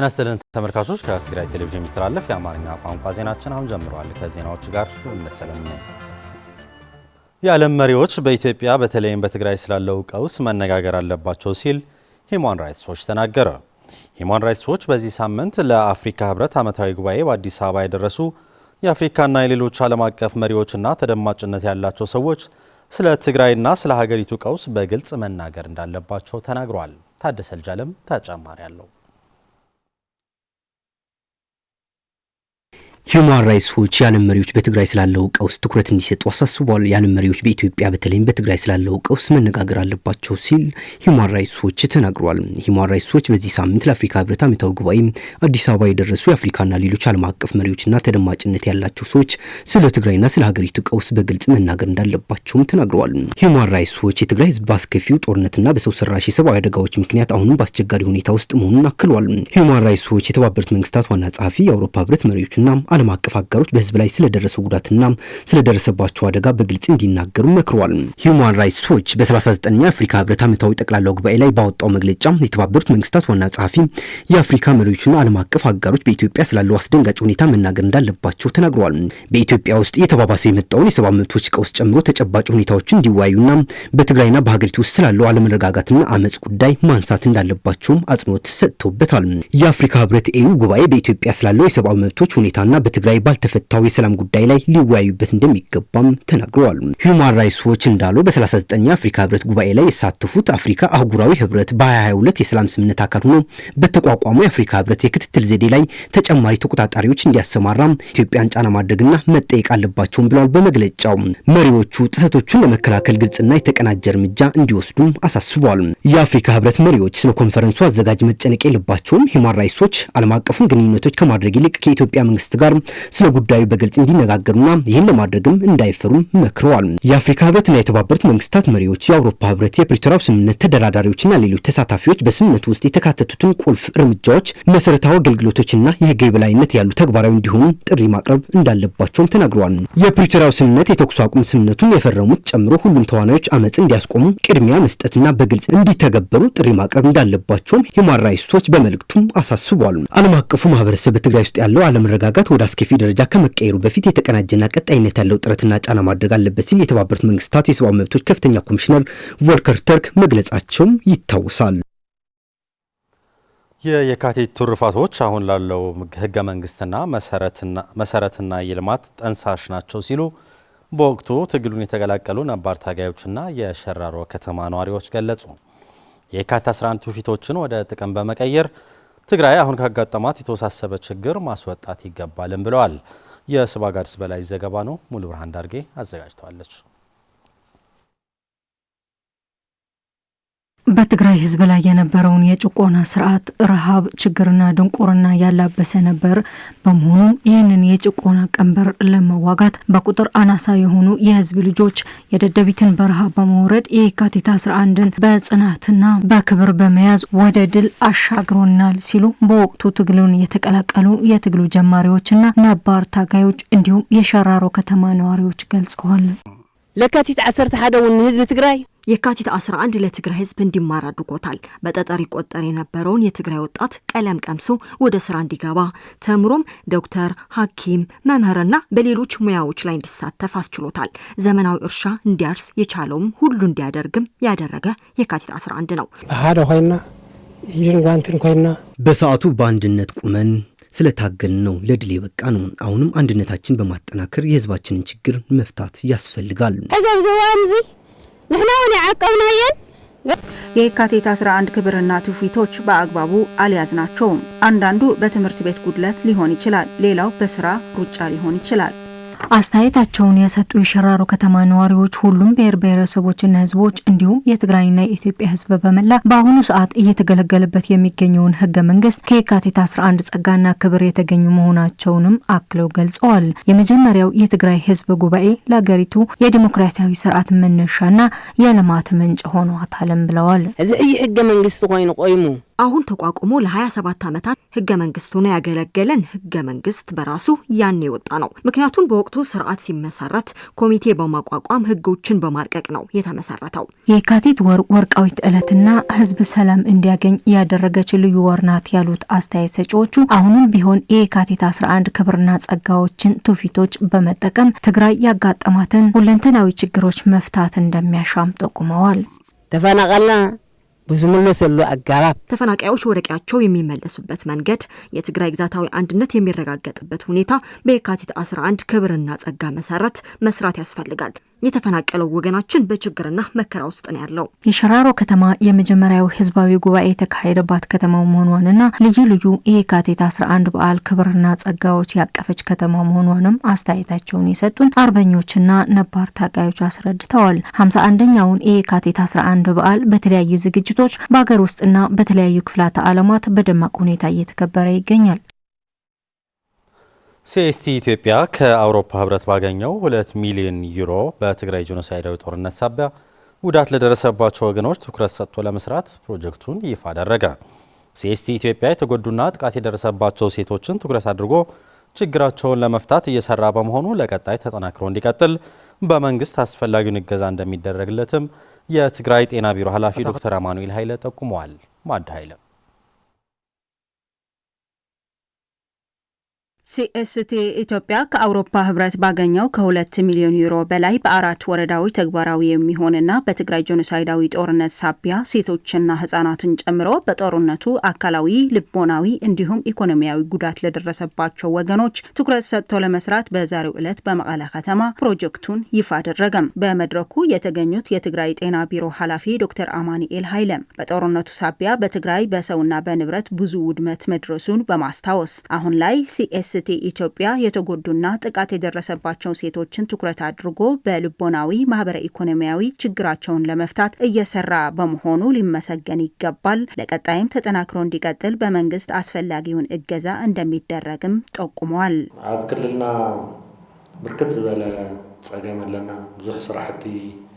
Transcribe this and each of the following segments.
ጤና ይስጥልን ተመልካቾች ከትግራይ ቴሌቪዥን የሚተላለፍ የአማርኛ ቋንቋ ዜናችን አሁን ጀምሯል። ከዜናዎቹ ጋር እንሰለም ነው። የዓለም መሪዎች በኢትዮጵያ በተለይም በትግራይ ስላለው ቀውስ መነጋገር አለባቸው ሲል ሂዩማን ራይትስ ዎች ተናገረ። ሂዩማን ራይትስ ዎች በዚህ ሳምንት ለአፍሪካ ህብረት ዓመታዊ ጉባኤ በአዲስ አበባ የደረሱ የአፍሪካና የሌሎች ዓለም አቀፍ መሪዎችና ተደማጭነት ያላቸው ሰዎች ስለ ትግራይና ስለ ሀገሪቱ ቀውስ በግልጽ መናገር እንዳለባቸው ተናግሯል። ታደሰ ልጃለም ተጨማሪ ያለው ሂዩማን ራይትስ ዎች የዓለም መሪዎች በትግራይ ስላለው ቀውስ ትኩረት እንዲሰጡ አሳስቧል። የዓለም መሪዎች በኢትዮጵያ በተለይም በትግራይ ስላለው ቀውስ መነጋገር አለባቸው ሲል ሂዩማን ራይትስ ዎች ተናግሯል። ሂዩማን ራይትስ ዎች በዚህ ሳምንት ለአፍሪካ ህብረት ዓመታዊ ጉባኤ አዲስ አበባ የደረሱ የአፍሪካና ሌሎች ዓለም አቀፍ መሪዎችና ተደማጭነት ያላቸው ሰዎች ስለ ትግራይና ስለ ሀገሪቱ ቀውስ በግልጽ መናገር እንዳለባቸውም ተናግረዋል። ሂዩማን ራይትስ ዎች የትግራይ ህዝብ በአስከፊው ጦርነትና በሰው ሰራሽ የሰብአዊ አደጋዎች ምክንያት አሁንም በአስቸጋሪ ሁኔታ ውስጥ መሆኑን አክሏል። ሂዩማን ራይትስ ዎች የተባበሩት መንግስታት ዋና ጸሐፊ የአውሮፓ ህብረት መሪዎችና ዓለም አቀፍ አጋሮች በህዝብ ላይ ስለደረሰው ጉዳትና ስለደረሰባቸው አደጋ በግልጽ እንዲናገሩ መክሯል። ሂዩማን ራይትስ ዎች በ39ኛው የአፍሪካ ህብረት ዓመታዊ ጠቅላላው ጉባኤ ላይ ባወጣው መግለጫ የተባበሩት መንግስታት ዋና ጸሐፊ የአፍሪካ መሪዎችና ዓለም አቀፍ አጋሮች በኢትዮጵያ ስላለው አስደንጋጭ ሁኔታ መናገር እንዳለባቸው ተናግረዋል። በኢትዮጵያ ውስጥ የተባባሰ የመጣውን የሰብአዊ መብቶች ቀውስ ጨምሮ ተጨባጭ ሁኔታዎችን እንዲወያዩና በትግራይና በሀገሪቱ ውስጥ ስላለው አለመረጋጋትና አመጽ ጉዳይ ማንሳት እንዳለባቸውም አጽንኦት ሰጥተውበታል። የአፍሪካ ህብረት ኤዩ ጉባኤ በኢትዮጵያ ስላለው የሰብአዊ መብቶች ሁኔታና በትግራይ ባልተፈታው የሰላም ጉዳይ ላይ ሊወያዩበት እንደሚገባም ተናግረዋል። ሂዩማን ራይትስ ዎች እንዳለው በ39ኛው የአፍሪካ ህብረት ጉባኤ ላይ የተሳተፉት አፍሪካ አህጉራዊ ህብረት በ2022 የሰላም ስምምነት አካል ሆኖ በተቋቋመው የአፍሪካ ህብረት የክትትል ዘዴ ላይ ተጨማሪ ተቆጣጣሪዎች እንዲያሰማራ ኢትዮጵያን ጫና ማድረግና መጠየቅ አለባቸውም ብለዋል። በመግለጫው መሪዎቹ ጥሰቶቹን ለመከላከል ግልጽና የተቀናጀ እርምጃ እንዲወስዱም አሳስበዋል። የአፍሪካ ህብረት መሪዎች ስለ ኮንፈረንሱ አዘጋጅ መጨነቅ የለባቸውም። ሂዩማን ራይትስ ዎች ዓለም አቀፉን ግንኙነቶች ከማድረግ ይልቅ ከኢትዮጵያ መንግስት ጋር ስለ ጉዳዩ በግልጽ እንዲነጋገሩና ይህን ለማድረግም እንዳይፈሩም መክረዋል። የአፍሪካ ህብረትና የተባበሩት መንግስታት መሪዎች የአውሮፓ ህብረት የፕሪቶሪያው ስምምነት ተደራዳሪዎችና ሌሎች ተሳታፊዎች በስምምነቱ ውስጥ የተካተቱትን ቁልፍ እርምጃዎች፣ መሰረታዊ አገልግሎቶችና የህግ የበላይነት ያሉ ተግባራዊ እንዲሆኑ ጥሪ ማቅረብ እንዳለባቸውም ተናግረዋል። የፕሪቶሪያው ስምምነት የተኩስ አቁም ስምምነቱን የፈረሙት ጨምሮ ሁሉም ተዋናዮች አመጽ እንዲያስቆሙ ቅድሚያ መስጠትና በግልጽ እንዲተገበሩ ጥሪ ማቅረብ እንዳለባቸውም ሂዩማን ራይትስ ዎች በመልእክቱም አሳስቧል። ዓለም አቀፉ ማህበረሰብ በትግራይ ውስጥ ያለው አለመረጋጋት ወደ አስከፊ ደረጃ ከመቀየሩ በፊት የተቀናጀና ቀጣይነት ያለው ጥረትና ጫና ማድረግ አለበት ሲል የተባበሩት መንግስታት የሰብአዊ መብቶች ከፍተኛ ኮሚሽነር ቮልከር ተርክ መግለጻቸው ይታወሳል። የካቲት ትሩፋቶች አሁን ላለው ህገ መንግስትና መሰረትና የልማት ጠንሳሽ ናቸው ሲሉ በወቅቱ ትግሉን የተቀላቀሉ ነባር ታጋዮችና የሸራሮ ከተማ ነዋሪዎች ገለጹ። የካቲት 11 ትውፊቶችን ወደ ጥቅም በመቀየር ትግራይ አሁን ካጋጠማት የተወሳሰበ ችግር ማስወጣት ይገባልም ብለዋል። የስባጋድስ በላይ ዘገባ ነው። ሙሉ ብርሃን ዳርጌ አዘጋጅተዋለች። በትግራይ ህዝብ ላይ የነበረውን የጭቆና ስርዓት ረሃብ፣ ችግርና ድንቁርና ያላበሰ ነበር። በመሆኑም ይህንን የጭቆና ቀንበር ለመዋጋት በቁጥር አናሳ የሆኑ የህዝብ ልጆች የደደቢትን በረሃ በመውረድ የካቲት 11ን በጽናትና በክብር በመያዝ ወደ ድል አሻግሮናል ሲሉ በወቅቱ ትግሉን የተቀላቀሉ የትግሉ ጀማሪዎችና ነባር ታጋዮች እንዲሁም የሸራሮ ከተማ ነዋሪዎች ገልጸዋል። ለካቲት 11 ህዝብ ትግራይ የካቲት 11 ለትግራይ ህዝብ እንዲማር አድርጎታል። በጠጠር ይቆጠር የነበረውን የትግራይ ወጣት ቀለም ቀምሶ ወደ ስራ እንዲገባ ተምሮም ዶክተር፣ ሐኪም፣ መምህርና በሌሎች ሙያዎች ላይ እንዲሳተፍ አስችሎታል። ዘመናዊ እርሻ እንዲያርስ የቻለውም ሁሉ እንዲያደርግም ያደረገ የካቲት 11 ነው። አሃደ ሆይና ይንጓንትን ኮይና በሰዓቱ በአንድነት ቁመን ስለታገል ነው ለድል የበቃ ነው። አሁንም አንድነታችን በማጠናከር የህዝባችንን ችግር መፍታት ያስፈልጋል። ዘዋንዚ ንሕናውን ያቀብናየን የካቲት 11 ክብርና ትውፊቶች በአግባቡ አልያዝናቸውም። አንዳንዱ በትምህርት ቤት ጉድለት ሊሆን ይችላል፣ ሌላው በስራ ሩጫ ሊሆን ይችላል። አስተያየታቸውን የሰጡ የሸራሮ ከተማ ነዋሪዎች ሁሉም ብሔር ብሔረሰቦችና ህዝቦች እንዲሁም የትግራይና የኢትዮጵያ ህዝብ በመላ በአሁኑ ሰዓት እየተገለገለበት የሚገኘውን ህገ መንግስት ከየካቲት 11 ጸጋና ክብር የተገኙ መሆናቸውንም አክለው ገልጸዋል። የመጀመሪያው የትግራይ ህዝብ ጉባኤ ለሀገሪቱ የዲሞክራሲያዊ ስርዓት መነሻና የልማት ምንጭ ሆኗታልም ብለዋል። እዚ ህገ መንግስት ኮይኑ ቆይሙ አሁን ተቋቁሞ ለ27 ዓመታት ህገ መንግስት ሆኖ ያገለገለን ህገ መንግስት በራሱ ያን የወጣ ነው። ምክንያቱም በወቅቱ ስርዓት ሲመሰረት ኮሚቴ በማቋቋም ህጎችን በማርቀቅ ነው የተመሰረተው። የካቲት ወር ወርቃዊት ዕለትና ህዝብ ሰላም እንዲያገኝ ያደረገች ልዩ ወር ናት ያሉት አስተያየት ሰጪዎቹ አሁንም ቢሆን የካቲት 11 ክብርና ጸጋዎችን ትውፊቶች በመጠቀም ትግራይ ያጋጠማትን ሁለንተናዊ ችግሮች መፍታት እንደሚያሻም ጠቁመዋል። ተፈናቀልና ብዙምለሰሉ አጋራብ ተፈናቃዮች ወደ ቀያቸው የሚመለሱበት መንገድ የትግራይ ግዛታዊ አንድነት የሚረጋገጥበት ሁኔታ በየካቲት 11 ክብርና ጸጋ መሰረት መስራት ያስፈልጋል። የተፈናቀለው ወገናችን በችግርና መከራ ውስጥ ነው ያለው። የሽራሮ ከተማ የመጀመሪያው ህዝባዊ ጉባኤ የተካሄደባት ከተማ መሆኗንና ልዩ ልዩ የካቲት 11 በዓል ክብርና ጸጋዎች ያቀፈች ከተማ መሆኗንም አስተያየታቸውን የሰጡን አርበኞችና ነባር ታጋዮች አስረድተዋል። 51ኛውን የካቲት 11 በዓል በተለያዩ ዝግጅቶች በአገር ውስጥና በተለያዩ ክፍላተ ዓለማት በደማቅ ሁኔታ እየተከበረ ይገኛል። ሲኤስቲ ኢትዮጵያ ከአውሮፓ ህብረት ባገኘው 2 ሚሊዮን ዩሮ በትግራይ ጄኖሳይዳዊ ጦርነት ሳቢያ ጉዳት ለደረሰባቸው ወገኖች ትኩረት ሰጥቶ ለመስራት ፕሮጀክቱን ይፋ አደረገ። ሲኤስቲ ኢትዮጵያ የተጎዱና ጥቃት የደረሰባቸው ሴቶችን ትኩረት አድርጎ ችግራቸውን ለመፍታት እየሰራ በመሆኑ ለቀጣይ ተጠናክሮ እንዲቀጥል በመንግስት አስፈላጊውን እገዛ እንደሚደረግለትም የትግራይ ጤና ቢሮ ኃላፊ ዶክተር አማኑኤል ኃይለ ጠቁመዋል። ማድ ኃይለ ሲኤስቲ ኢትዮጵያ ከአውሮፓ ህብረት ባገኘው ከ2 ሚሊዮን ዩሮ በላይ በ4 ወረዳዎች ተግባራዊ የሚሆንና በትግራይ ጄኖሳይዳዊ ጦርነት ሳቢያ ሴቶችና ህጻናትን ጨምሮ በጦርነቱ አካላዊ፣ ልቦናዊ እንዲሁም ኢኮኖሚያዊ ጉዳት ለደረሰባቸው ወገኖች ትኩረት ሰጥቶ ለመስራት በዛሬው ዕለት በመቀለ ከተማ ፕሮጀክቱን ይፋ አደረገም። በመድረኩ የተገኙት የትግራይ ጤና ቢሮ ኃላፊ ዶክተር አማኑኤል ኃይለም በጦርነቱ ሳቢያ በትግራይ በሰውና በንብረት ብዙ ውድመት መድረሱን በማስታወስ አሁን ላይ ሲኤስቲ ኢትዮጵያ የተጎዱና ጥቃት የደረሰባቸው ሴቶችን ትኩረት አድርጎ በልቦናዊ ማህበረ ኢኮኖሚያዊ ችግራቸውን ለመፍታት እየሰራ በመሆኑ ሊመሰገን ይገባል። ለቀጣይም ተጠናክሮ እንዲቀጥል በመንግስት አስፈላጊውን እገዛ እንደሚደረግም ጠቁመዋል። ኣብ ክልልና ብርክት ዝበለ ጸገም ኣለና ብዙሕ ስራሕቲ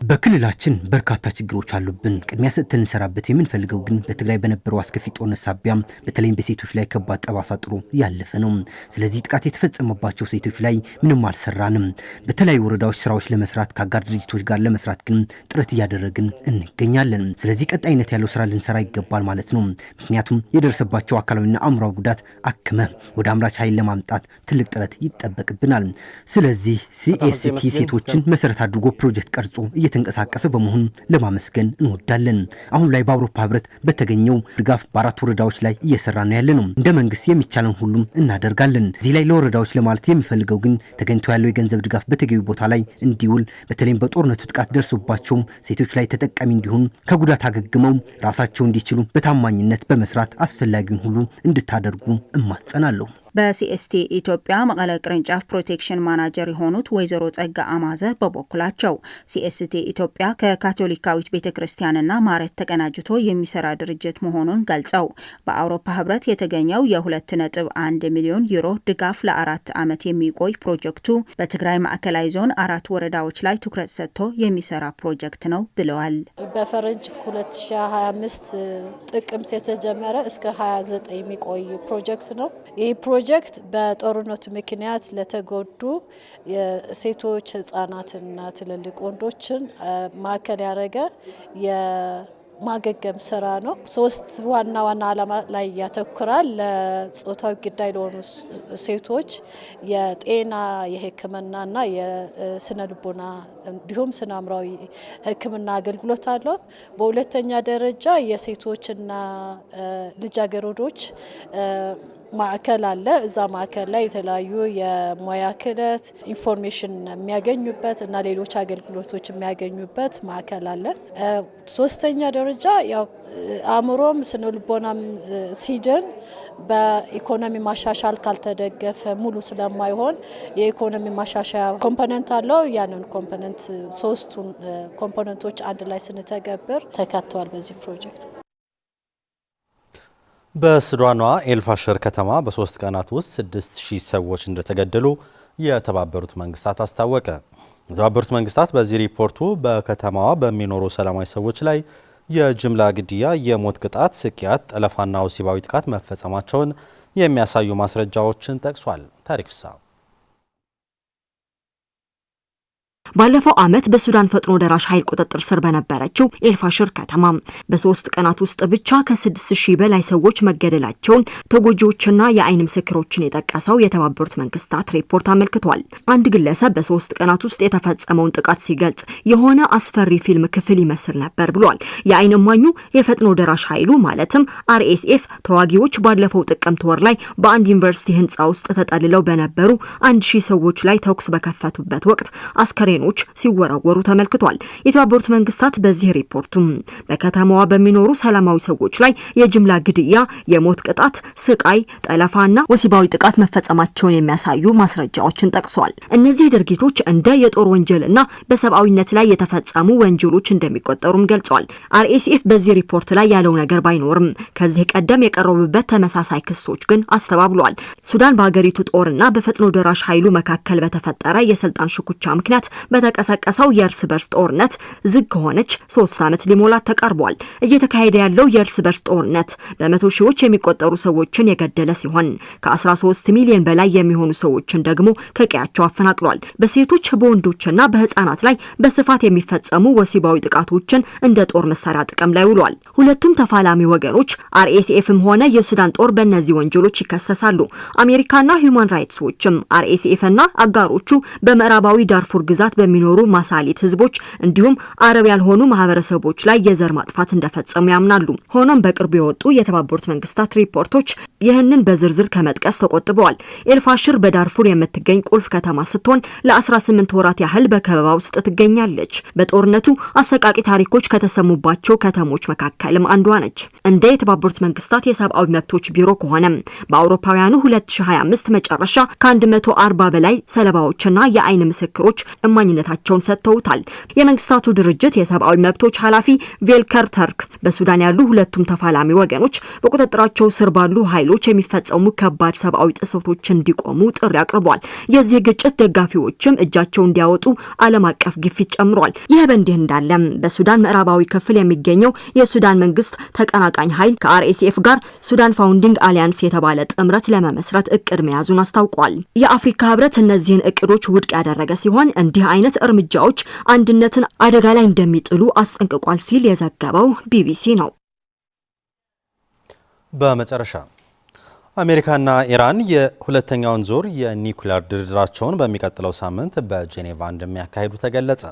በክልላችን በርካታ ችግሮች አሉብን። ቅድሚያ ሰጥተን እንሰራበት የምንፈልገው ግን በትግራይ በነበረው አስከፊ ጦርነት ሳቢያ በተለይም በሴቶች ላይ ከባድ ጠባሳ ጥሎ ያለፈ ነው። ስለዚህ ጥቃት የተፈጸመባቸው ሴቶች ላይ ምንም አልሰራንም። በተለያዩ ወረዳዎች ስራዎች ለመስራት ከአጋር ድርጅቶች ጋር ለመስራት ግን ጥረት እያደረግን እንገኛለን። ስለዚህ ቀጣይነት ያለው ስራ ልንሰራ ይገባል ማለት ነው። ምክንያቱም የደረሰባቸው አካላዊና አእምሯዊ ጉዳት አክመ ወደ አምራች ኃይል ለማምጣት ትልቅ ጥረት ይጠበቅብናል። ስለዚህ ሲኤስቲ ሴቶችን መሰረት አድርጎ ፕሮጀክት ቀርጾ እየተንቀሳቀሰ በመሆኑ ለማመስገን እንወዳለን። አሁን ላይ በአውሮፓ ህብረት በተገኘው ድጋፍ በ4 ወረዳዎች ላይ እየሰራ ነው ያለነው። እንደ መንግስት የሚቻለን ሁሉም እናደርጋለን። እዚህ ላይ ለወረዳዎች ለማለት የሚፈልገው ግን ተገኝቶ ያለው የገንዘብ ድጋፍ በተገቢ ቦታ ላይ እንዲውል፣ በተለይም በጦርነቱ ጥቃት ደርሶባቸው ሴቶች ላይ ተጠቃሚ እንዲሆኑ፣ ከጉዳት አገግመው ራሳቸው እንዲችሉ በታማኝነት በመስራት አስፈላጊውን ሁሉ እንድታደርጉ እማጸናለሁ። በሲኤስቲ ኢትዮጵያ መቀለ ቅርንጫፍ ፕሮቴክሽን ማናጀር የሆኑት ወይዘሮ ጸጋ አማዘ በበኩላቸው ሲኤስቲ ኢትዮጵያ ከካቶሊካዊት ቤተክርስቲያንና ማረት ተቀናጅቶ የሚሰራ ድርጅት መሆኑን ገልጸው በአውሮፓ ህብረት የተገኘው የ2.1 ሚሊዮን ዩሮ ድጋፍ ለ4 ዓመት የሚቆይ ፕሮጀክቱ በትግራይ ማዕከላዊ ዞን 4 ወረዳዎች ላይ ትኩረት ሰጥቶ የሚሰራ ፕሮጀክት ነው ብለዋል። በፈረንጅ 2025 ጥቅምት የተጀመረ እስከ 29 የሚቆይ ፕሮጀክት ነው። ይህ ፕሮጀክት በጦርነቱ ምክንያት ለተጎዱ ሴቶች፣ ህጻናትና ትልልቅ ወንዶችን ማዕከል ያደረገ የማገገም ስራ ነው። 3 ዋና ዓላማ ላይ ያተኩራል። ለጾታዊ ግዳይ ለሆኑ ሴቶች የጤና የሕክምናና የስነ ልቦና እንዲሁም ስነ አእምሯዊ ሕክምና አገልግሎት አለው። በሁለተኛ ደረጃ የሴቶችና ልጃገረዶች ማዕከል አለ። እዛ ማዕከል ላይ የተለያዩ የሙያ ክህሎት ኢንፎርሜሽን የሚያገኙበት እና ሌሎች አገልግሎቶች የሚያገኙበት ማዕከል አለ። ሶስተኛ ደረጃ ያው አእምሮም ስነ ልቦናም ሲድን በኢኮኖሚ ማሻሻል ካልተደገፈ ሙሉ ስለማይሆን የኢኮኖሚ ማሻሻያ ኮምፖነንት አለው። ያንን ኮምፖነንት 3ቱን ኮምፖነንቶች አንድ ላይ ስንተገብር ተካተዋል በዚህ ፕሮጀክት። በሱዳኗ ኤልፋሸር ከተማ በ3 ቀናት ውስጥ 6000 ሰዎች እንደተገደሉ የተባበሩት መንግስታት አስታወቀ። የተባበሩት መንግስታት በዚህ ሪፖርቱ በከተማዋ በሚኖሩ ሰላማዊ ሰዎች ላይ የጅምላ ግድያ፣ የሞት ቅጣት፣ ስቅያት፣ ጠለፋና ወሲባዊ ጥቃት መፈጸማቸውን የሚያሳዩ ማስረጃዎችን ጠቅሷል። ታሪክ ፍሳ ባለፈው ዓመት በሱዳን ፈጥኖ ደራሽ ኃይል ቁጥጥር ስር በነበረችው ኤልፋሽር ከተማ በ3 ቀናት ውስጥ ብቻ ከ6000 በላይ ሰዎች መገደላቸውን ተጎጂዎችና የአይን ምስክሮችን የጠቀሰው የተባበሩት መንግስታት ሪፖርት አመልክቷል። አንድ ግለሰብ በ3 ቀናት ውስጥ የተፈጸመውን ጥቃት ሲገልጽ የሆነ አስፈሪ ፊልም ክፍል ይመስል ነበር ብሏል። የአይን እማኙ የፈጥኖ ደራሽ ኃይሉ ማለትም አርኤስኤፍ ተዋጊዎች ባለፈው ጥቅምት ወር ላይ በአንድ ዩኒቨርሲቲ ህንጻ ውስጥ ተጠልለው በነበሩ 1000 ሰዎች ላይ ተኩስ በከፈቱበት ወቅት አስከሬኖች ሲወራወሩ ተመልክቷል። የተባበሩት መንግስታት በዚህ ሪፖርቱም በከተማዋ በሚኖሩ ሰላማዊ ሰዎች ላይ የጅምላ ግድያ፣ የሞት ቅጣት፣ ስቃይ፣ ጠለፋና ወሲባዊ ጥቃት መፈጸማቸውን የሚያሳዩ ማስረጃዎችን ጠቅሷል። እነዚህ ድርጊቶች እንደ የጦር ወንጀልና በሰብአዊነት ላይ የተፈጸሙ ወንጀሎች እንደሚቆጠሩም ገልጿል። አርኤስኤፍ በዚህ ሪፖርት ላይ ያለው ነገር ባይኖርም ከዚህ ቀደም የቀረቡበት ተመሳሳይ ክሶች ግን አስተባብሏል። ሱዳን በሀገሪቱ ጦርና በፈጥኖ ደራሽ ኃይሉ መካከል በተፈጠረ የስልጣን ሽኩቻ ምክንያት በተቀሰቀሰው የእርስ በርስ ጦርነት ዝግ ከሆነች 3 ዓመት ሊሞላት ተቃርቧል። እየተካሄደ ያለው የእርስ በርስ ጦርነት በመቶ ሺዎች የሚቆጠሩ ሰዎችን የገደለ ሲሆን ከ13 ሚሊዮን በላይ የሚሆኑ ሰዎችን ደግሞ ከቀያቸው አፈናቅሏል። በሴቶች በወንዶችና በህፃናት ላይ በስፋት የሚፈጸሙ ወሲባዊ ጥቃቶችን እንደ ጦር መሳሪያ ጥቅም ላይ ውሏል። ሁለቱም ተፋላሚ ወገኖች አርኤስኤፍም ሆነ የሱዳን ጦር በእነዚህ ወንጀሎች ይከሰሳሉ። አሜሪካና ሂዩማን ራይትስ ዎችም አርኤስኤፍና አጋሮቹ በምዕራባዊ ዳርፉር ግዛት በሚኖሩ ማሳሊት ህዝቦች እንዲሁም አረብ ያልሆኑ ማህበረሰቦች ላይ የዘር ማጥፋት እንደፈጸሙ ያምናሉ። ሆኖም በቅርቡ የወጡ የተባበሩት መንግስታት ሪፖርቶች ይህንን በዝርዝር ከመጥቀስ ተቆጥበዋል። ኤልፋሽር በዳርፉር የምትገኝ ቁልፍ ከተማ ስትሆን ለ18 ወራት ያህል በከበባ ውስጥ ትገኛለች። በጦርነቱ አሰቃቂ ታሪኮች ከተሰሙባቸው ከተሞች መካከልም አንዷ ነች። እንደ የተባበሩት መንግስታት የሰብአዊ መብቶች ቢሮ ከሆነ በአውሮፓውያኑ 2025 መጨረሻ ከ140 በላይ ሰለባዎችና የአይን ምስክሮች እማኝነታቸውን ሰጥተውታል። የመንግስታቱ ድርጅት የሰብአዊ መብቶች ኃላፊ ቬልከር ተርክ በሱዳን ያሉ ሁለቱም ተፋላሚ ወገኖች በቁጥጥራቸው ስር ባሉ ኃይሎች የሚፈጸሙ ከባድ ሰብአዊ ጥሰቶች እንዲቆሙ ጥሪ አቅርቧል። የዚህ ግጭት ደጋፊዎችም እጃቸውን እንዲያወጡ ዓለም አቀፍ ግፊት ጨምሯል። ይህ በእንዲህ እንዳለ በሱዳን ምዕራባዊ ክፍል የሚገኘው የሱዳን መንግስት ተቀናቃኝ ኃይል ከአርኤስኤፍ ጋር ሱዳን ፋውንዲንግ አሊያንስ የተባለ ጥምረት ለመመስረት እቅድ መያዙን አስታውቋል። የአፍሪካ ህብረት እነዚህን እቅዶች ውድቅ ያደረገ ሲሆን እንዲህ አይነት እርምጃዎች አንድነትን አደጋ ላይ እንደሚጥሉ አስጠንቅቋል ሲል የዘገበው ቢቢሲ ነው። በመጨረሻ አሜሪካና ኢራን የሁለተኛውን ዙር የኒውክሌር ድርድራቸውን በሚቀጥለው ሳምንት በጄኔቫ እንደሚያካሂዱ ተገለጸ።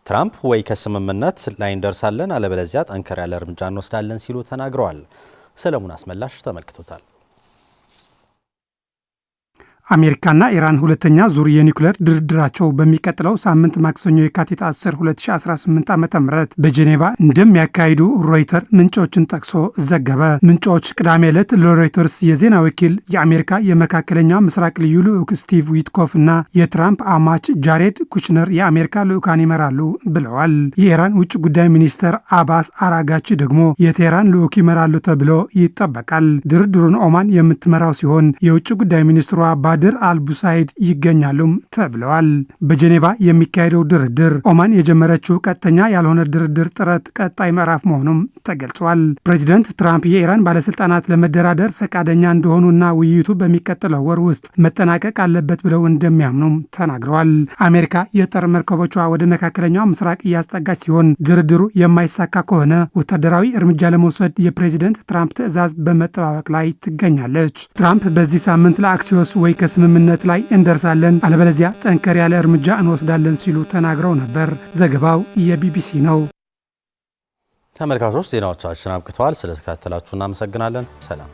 ትራምፕ ወይ ከስምምነት ላይ እንደርሳለን አለበለዚያ ጠንከር ያለ እርምጃ እንወስዳለን ሲሉ ተናግረዋል። ሰለሞን አስመላሽ ተመልክቶታል። አሜሪካና ኢራን ሁለተኛ ዙር የኒውክሌር ድርድራቸው በሚቀጥለው ሳምንት ማክሰኞ የካቲት 10 2018 ዓ.ም በጄኔቫ እንደሚያካሂዱ ሮይተር ምንጮችን ጠቅሶ ዘገበ። ምንጮች ቅዳሜ ዕለት ለሮይተርስ የዜና ወኪል የአሜሪካ የመካከለኛው ምስራቅ ልዩ ልዑክ ስቲቭ ዊትኮፍ እና የትራምፕ አማች ጃሬድ ኩሽነር የአሜሪካ ልዑካን ይመራሉ ብለዋል። የኢራን ውጭ ጉዳይ ሚኒስተር አባስ አራጋቺ ደግሞ የቴህራን ልዑክ ይመራሉ ተብሎ ይጠበቃል። ድርድሩን ኦማን የምትመራው ሲሆን የውጭ ጉዳይ ሚኒስትሯ ባድር አልቡሳይድ ይገኛሉም ተብለዋል። በጄኔቫ የሚካሄደው ድርድር ኦማን የጀመረችው ቀጥተኛ ያልሆነ ድርድር ጥረት ቀጣይ ምዕራፍ መሆኑም ተገልጿል። ፕሬዚደንት ትራምፕ የኢራን ባለስልጣናት ለመደራደር ፈቃደኛ እንደሆኑና ውይይቱ በሚቀጥለው ወር ውስጥ መጠናቀቅ አለበት ብለው እንደሚያምኑም ተናግረዋል። አሜሪካ የጦር መርከቦቿ ወደ መካከለኛው ምስራቅ እያስጠጋች ሲሆን ድርድሩ የማይሳካ ከሆነ ወታደራዊ እርምጃ ለመውሰድ የፕሬዚደንት ትራምፕ ትዕዛዝ በመጠባበቅ ላይ ትገኛለች። ትራምፕ በዚህ ሳምንት ለአክሲዮስ ወይ ከስምምነት ላይ እንደርሳለን አለበለዚያ ጠንከር ያለ እርምጃ እንወስዳለን ሲሉ ተናግረው ነበር። ዘገባው የቢቢሲ ነው። ተመልካቾች ዜናዎቻችን አብቅተዋል። ስለተከታተላችሁ እናመሰግናለን። ሰላም።